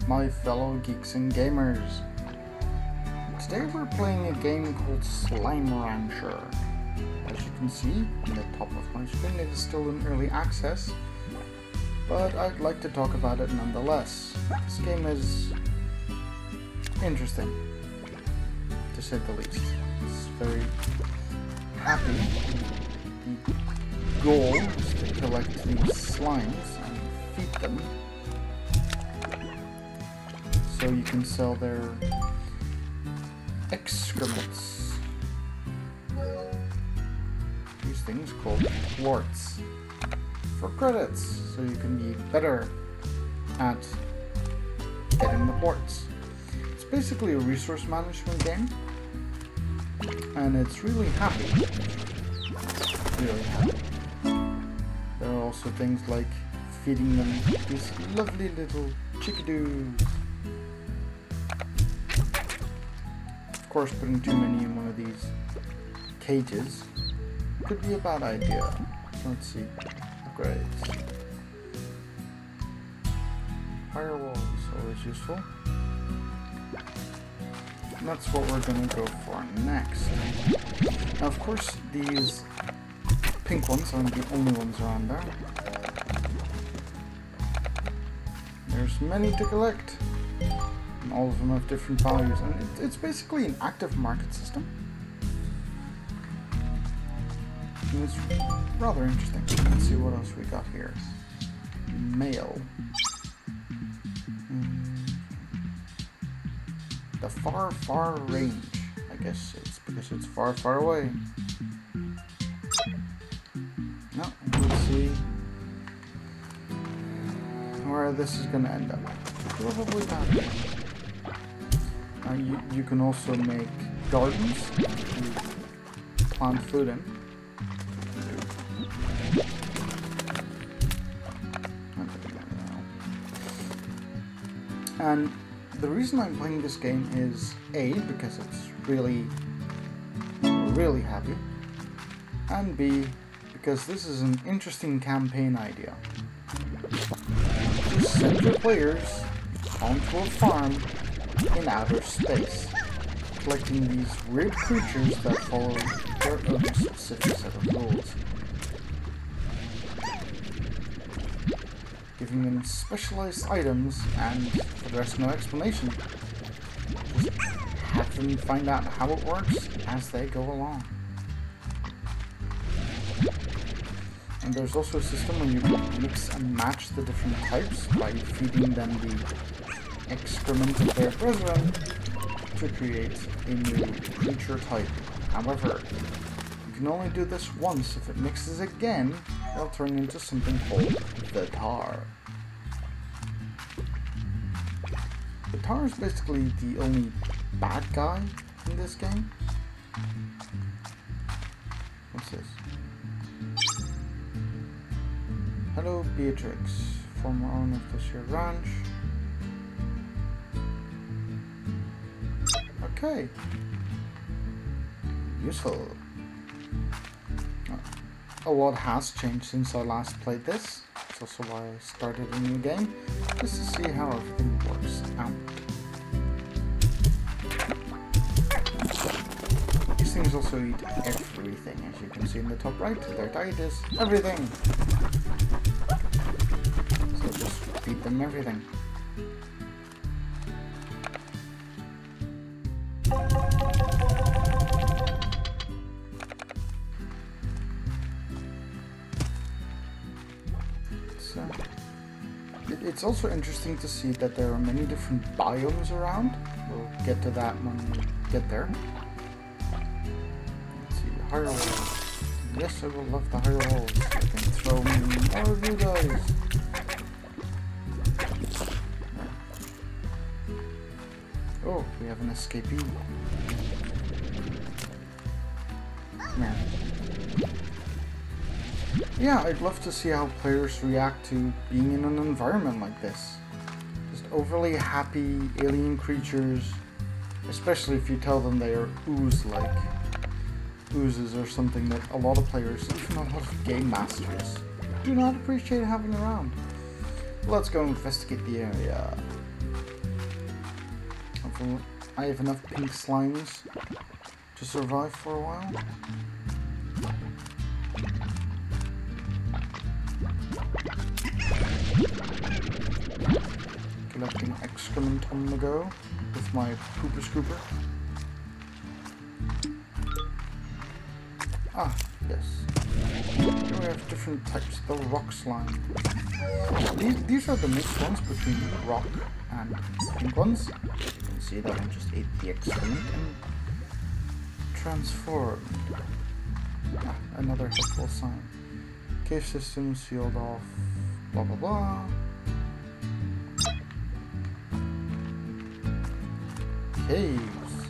my fellow geeks and gamers. Today we're playing a game called Slime Rancher. As you can see on the top of my screen, it is still in early access, but I'd like to talk about it nonetheless. This game is interesting, to say the least. It's very happy. The goal is to collect these slimes and feed them, so you can sell their excrements. These things called warts for credits, so you can be better at getting the warts. It's basically a resource management game, and it's really happy. Really happy. There are also things like feeding them these lovely little chickadoos. Of course, putting too many in one of these cages could be a bad idea. Let's see. Upgrades. Firewalls, always useful. And that's what we're going to go for next. Now, of course, these pink ones aren't the only ones around there. There's many to collect, and all of them have different values, and it's basically an active market system. And it's rather interesting. Let's see what else we got here. Mail. The far, far range. I guess it's because it's far, far away. No, let's see where this is going to end up. Probably not. You can also make gardens to plant food in. And the reason I'm playing this game is A, because it's really happy, and B, because this is an interesting campaign idea. Just send your players onto a farm in outer space, collecting these weird creatures that follow their own specific set of rules. Giving them specialized items, and for the rest no explanation. Just have them find out how it works as they go along. And there's also a system where you can mix and match the different types by feeding them the excrement of their brethren to create a new creature type. However, you can only do this once. If it mixes again, they'll turn into something called the tar. The tar is basically the only bad guy in this game. What's this? Hello, Beatrix, former owner of this here ranch. Okay. Useful. A lot has changed since I last played this. That's also why I started a new game, just to see how everything works out. These things also eat everything, as you can see in the top right. Their diet is everything. So just feed them everything. It's also interesting to see that there are many different biomes around. We'll get to that when we get there. Let's see, higher walls. Yes, I will love the higher walls. I can throw more of you guys. Oh, we have an escapee. Come here. Yeah, I'd love to see how players react to being in an environment like this. Just overly happy alien creatures, especially if you tell them they are ooze-like. Oozes are something that a lot of players, even a lot of game masters, do not appreciate having around. Let's go investigate the area. I have enough pink slimes to survive for a while. Collecting excrement on the go with my pooper scooper. Ah, yes. Here we have different types. The rock slime. These are the mixed ones between rock and pink ones. You can see that I just ate the excrement and transformed. Ah, another helpful sign. Cave system sealed off. Blah blah blah. Caves.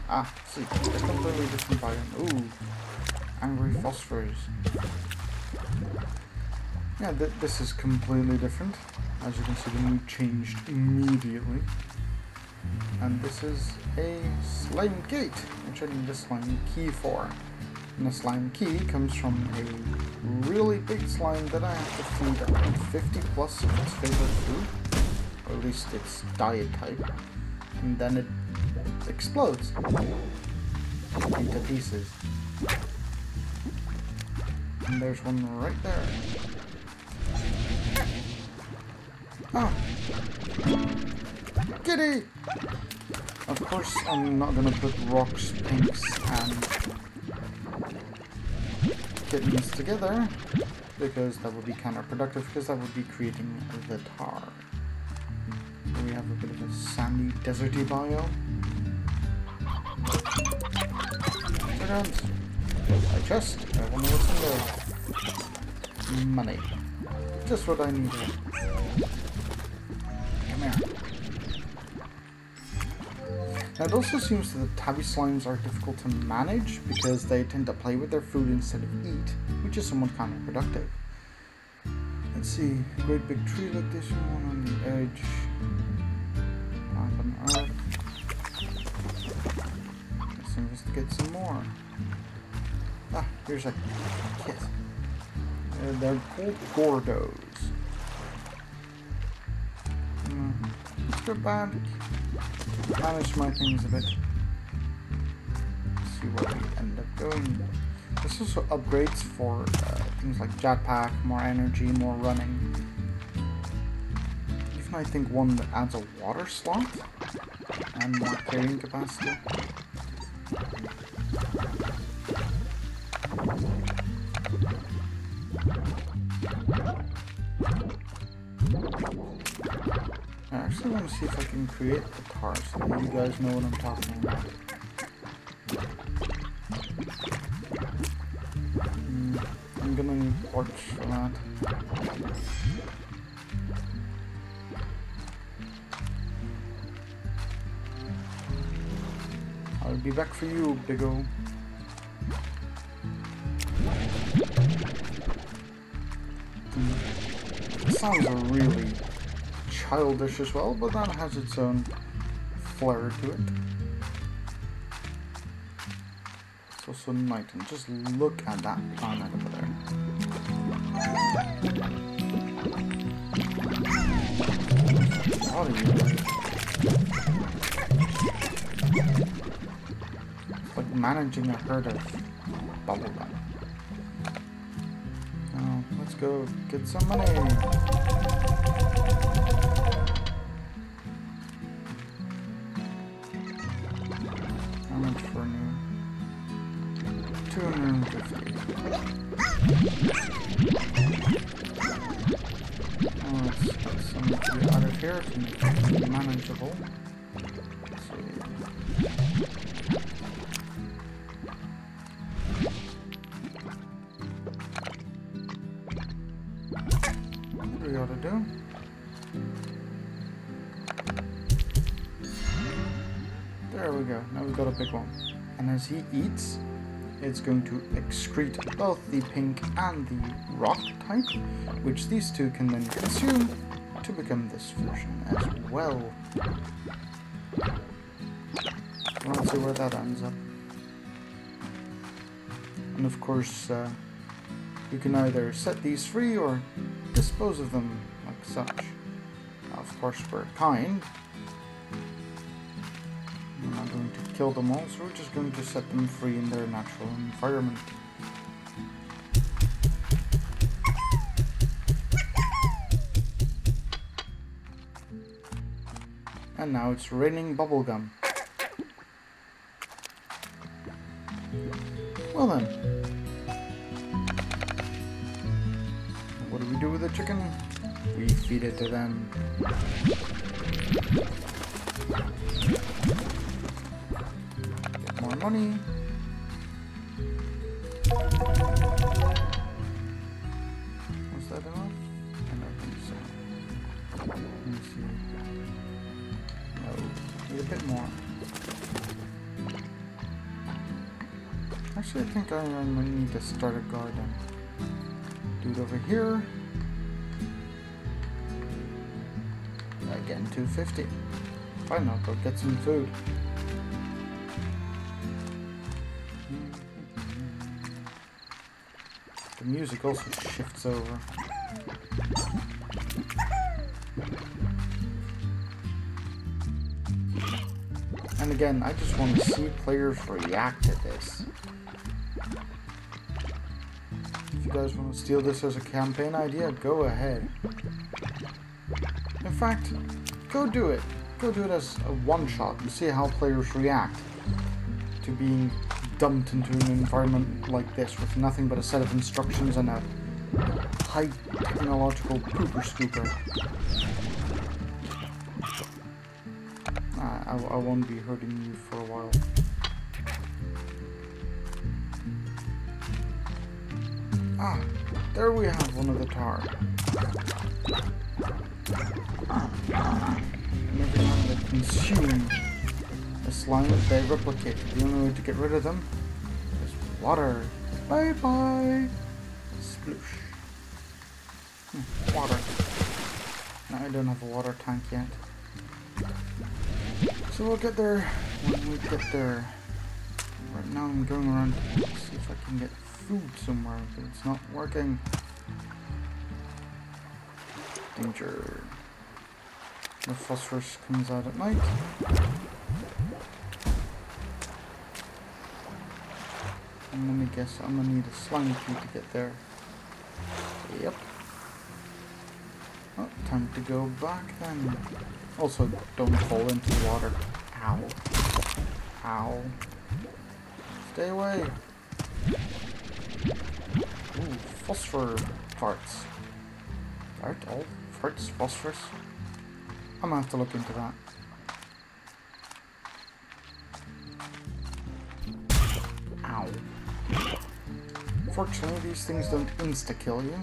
Ah, see, a completely different biome. Ooh, angry phosphors. Yeah, this is completely different. As you can see, the mood changed immediately. And this is a slime gate, which I need a slime key for. And the slime key comes from a really big slime that I have to feed around 50 plus of its favorite food, or at least its diet type, and then it explodes into pieces. And there's one right there. Oh! Kitty! Of course, I'm not gonna put rocks, pinks, and kittens together, because that would be counterproductive, because that would be creating the tar. We have a bit of a sandy, deserty biome. Turn-ons. My chest. I wonder what's in there. Money. Just what I needed. Come here. Now it also seems that the tabby slimes are difficult to manage because they tend to play with their food instead of eat, which is somewhat counterproductive. Let's see. Great big tree like this one on the edge. Plant on earth. Let's investigate some more. Ah, here's a kit. They're called Gordos. Let's go back. Manage my things a bit. See where we end up going. This also upgrades for things like jetpack, more energy, more running. Even I think one that adds a water slot and more carrying capacity. I actually want to see if I can create the tar so that you guys know what I'm talking about. I'm gonna need quartz for that. I'll be back for you, Big-O. It sounds really childish as well, but that has its own flair to it. It's also night, and just look at that planet over there. What are you? It's like managing a herd of bubblegum. Now, let's go get some money. How much for a new? 250. Oh, let's get some out of here to make it manageable. Let's see. What do we ought to do? There we go. Now we've got a big one. And as he eats, it's going to excrete both the pink and the rock type, which these two can then consume to become this version as well. Let's see where that ends up. And of course, you can either set these free or dispose of them like such. Now, of course, we're kind. kill them all, so we're just going to set them free in their natural environment. And now it's raining bubblegum. Well then. What do we do with the chicken? We feed it to them. Get more money. Was that enough? I don't think so. Let me see. No, need a bit more. Actually, I think I might need to start a garden. Do it over here. Again, 250. Fine, I'll go get some food. The music also shifts over. And again, I just want to see players react to this. If you guys want to steal this as a campaign idea, go ahead. In fact, go do it. Go do it as a one-shot and see how players react to being dumped into an environment like this with nothing but a set of instructions and a high technological pooper scooper. I won't be hurting you for a while. Ah, there we have one of the tar. And every time they consume the slime, they replicate. The only way to get rid of them is water. Bye bye. Sploosh. Water. No, I don't have a water tank yet. So we'll get there when we get there. Right now I'm going around to see if I can get food somewhere, but it's not working. Danger. The phosphorus comes out at night. And let me guess, I'm gonna need a slime key to get there. Yep. Oh, time to go back then. Also, don't fall into the water. Ow. Ow. Stay away. Ooh, phosphor parts. Aren't all parts phosphorus? I'm gonna have to look into that. Ow. Fortunately, these things don't insta-kill you.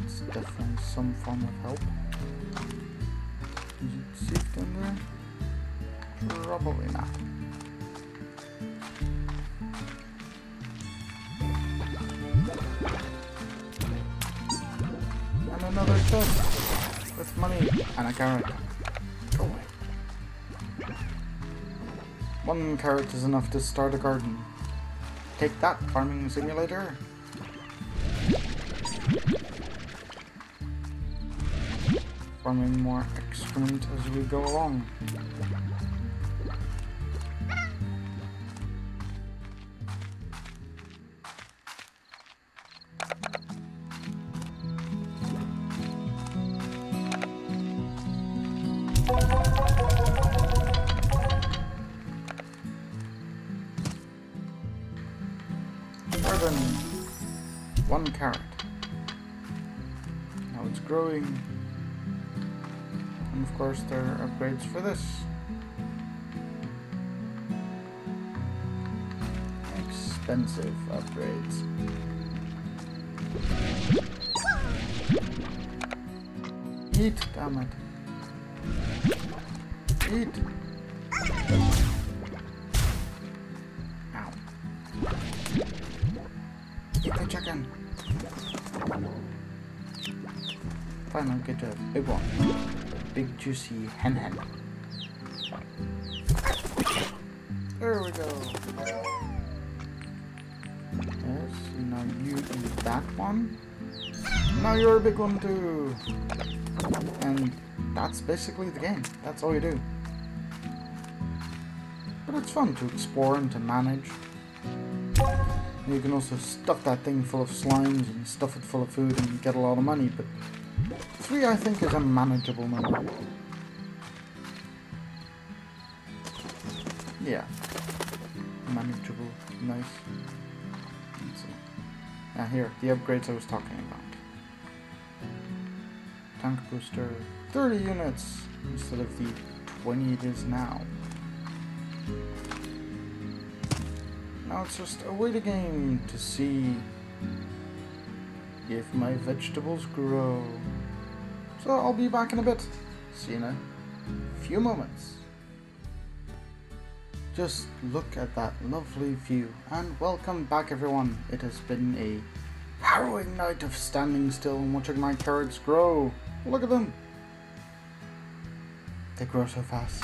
It's definitely some form of help. Is it safe in there? Probably not. And another chest with money and a carrot. Go away. 1 carrot is enough to start a garden. Take that, farming simulator. Farming more excrement as we go along. Garden. 1 carrot. Now it's growing. And of course there are upgrades for this. Expensive upgrades. Eat, damn it. Eat. Ow. Eat the chicken. Fine, I'll get a big one. Big juicy hen. There we go. Yes, now you eat that one. Now you're a big one too. And that's basically the game. That's all you do. but it's fun to explore and to manage. You can also stuff that thing full of slimes and stuff it full of food and get a lot of money, but 3 I think is a manageable number. Yeah. Manageable. Nice. Let's see. Here, the upgrades I was talking about. Tank booster, 30 units instead of the 20 it is now. Now it's just a waiting game to see if my vegetables grow. So I'll be back in a bit. See you in a few moments. Just look at that lovely view, and welcome back everyone. It has been a harrowing night of standing still and watching my carrots grow. Look at them. They grow so fast.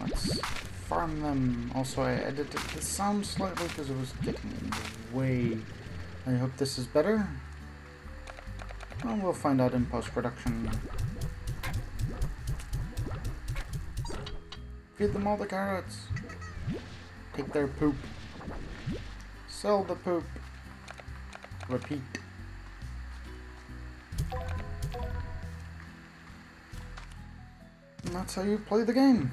Let's farm them. Also, I edited the sound slightly because it was getting in the way. I hope this is better. Well, we'll find out in post-production. Feed them all the carrots. Take their poop. Sell the poop. Repeat. And that's how you play the game.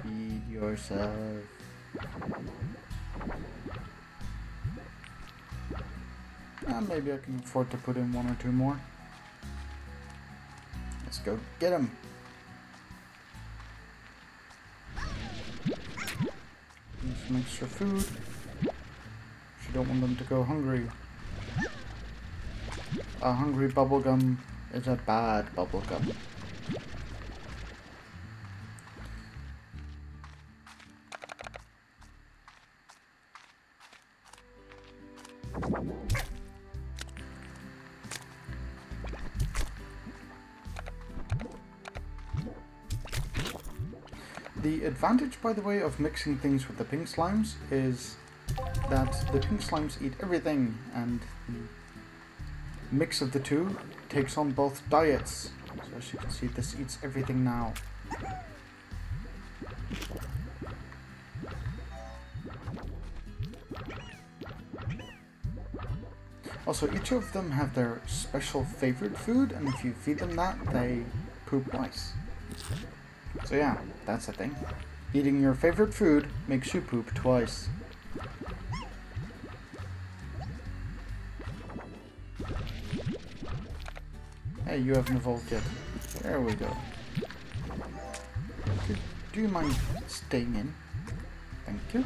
Feed yourself. And maybe I can afford to put in 1 or 2 more. Let's go get them. Some extra food. You don't want them to go hungry. A hungry bubblegum is a bad bubblegum. The advantage, by the way, of mixing things with the pink slimes is that the pink slimes eat everything, and the mix of the two takes on both diets. So as you can see, this eats everything now. Also, each of them have their special favorite food, and if you feed them that, they poop twice. So yeah, that's a thing. Eating your favorite food makes you poop twice. Hey, you haven't evolved yet. There we go. Do you mind staying in? Thank you.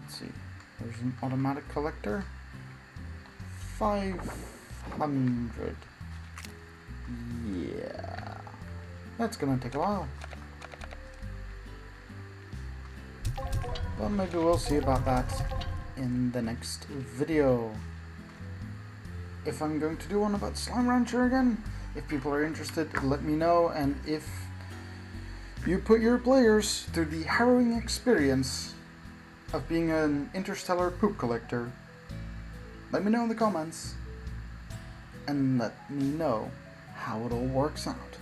Let's see. There's an automatic collector. 500. Yeah. That's gonna take a while. Well, maybe we'll see about that in the next video. If I'm going to do one about Slime Rancher again, if people are interested, let me know, and if you put your players through the harrowing experience of being an interstellar poop collector, let me know in the comments, and let me know how it all works out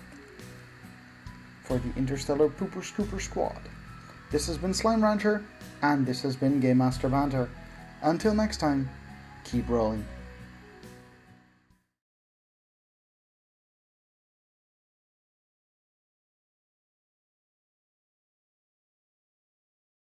for the Interstellar Pooper Scooper Squad. This has been Slime Rancher, and this has been Game Master Banter. Until next time, keep rolling.